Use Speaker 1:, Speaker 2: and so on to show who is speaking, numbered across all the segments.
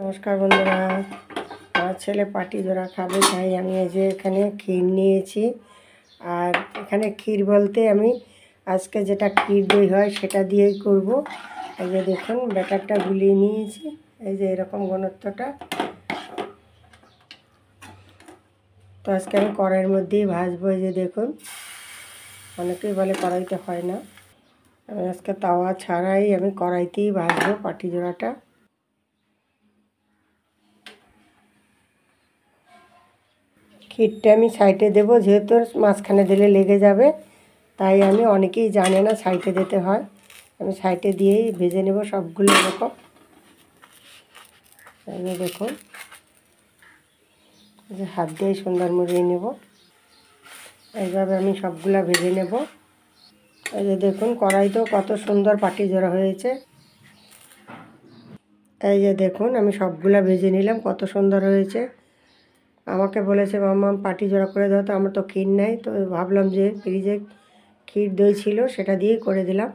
Speaker 1: নমস্কার বন্ধুরা, আমার ছেলে পাটি জোড়া খাবে, তাই আমি এই যে এখানে ক্ষীর নিয়েছি। আর এখানে ক্ষীর বলতে আমি আজকে যেটা ক্ষীর দই হয় সেটা দিয়েই করব। এই যে দেখুন ব্যাটারটা গুলিয়ে নিয়েছি, এই যে এরকম ঘনত্বটা। তো আজকে আমি কড়াইয়ের মধ্যেই ভাজবো। এই যে দেখুন, অনেকেই বলে কড়াইতে হয় না, আমি আজকে তাওয়া ছাড়াই আমি কড়াইতেই ভাজবো পাটি জোড়াটা। ক্ষীরটা আমি সাইডে দেবো, যেহেতু মাঝখানে দিলে লেগে যাবে, তাই আমি, অনেকেই জানে না সাইডে দিতে হয়, আমি সাইডে দিয়েই ভেজে নেব সবগুলো এরকম। এই যে দেখুন, যে হাত দিয়ে সুন্দর মুড়িয়ে নেব, এইভাবে আমি সবগুলা ভেজে নেব। এই যে দেখুন কড়াইতেও কত সুন্দর পাটি জোড়া হয়েছে। এই যে দেখুন আমি সবগুলা ভেজে নিলাম, কত সুন্দর হয়েছে। আমাকে বলেছে মাম্মা পাটি জোড়া করে দাও, তো আমার তো ক্ষীর নাই, তো ভাবলাম যে ফ্রিজে ক্ষীর দই ছিল সেটা দিয়েই করে দিলাম,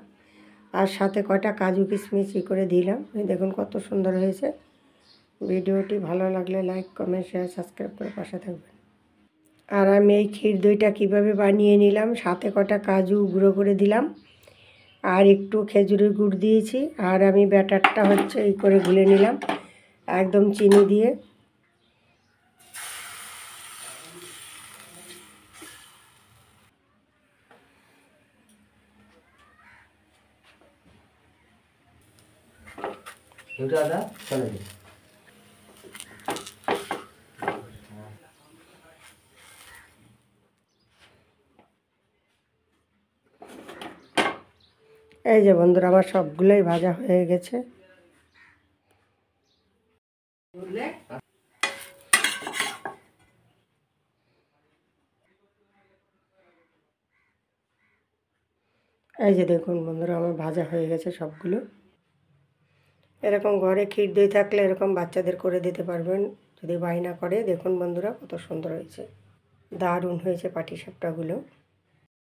Speaker 1: আর সাথে কয়টা কাজু কিশমিশ করে দিলাম। দেখুন কত সুন্দর হয়েছে। ভিডিওটি ভালো লাগলে লাইক কমেন্ট শেয়ার সাবস্ক্রাইব করে পাশে থাকবেন। আর আমি এই ক্ষীর দইটা কীভাবে বানিয়ে নিলাম, সাথে কটা কাজু গুঁড়ো করে দিলাম, আর একটু খেজুরের গুড় দিয়েছি। আর আমি ব্যাটারটা হচ্ছে এই করে গুলে নিলাম একদম চিনি দিয়ে। এই যে বন্ধুরা, আমার সবগুলোই ভাজা হয়ে গেছে। এই যে দেখুন বন্ধুরা, আমার ভাজা হয়ে গেছে সবগুলো। এরকম ঘরে ক্ষীর দই থাকলে এরকম বাচ্চাদের করে দিতে পারবেন যদি বায়না করে। দেখুন বন্ধুরা কত সুন্দর হয়েছে, দারুণ হয়েছে পাটিসাপটাগুলো।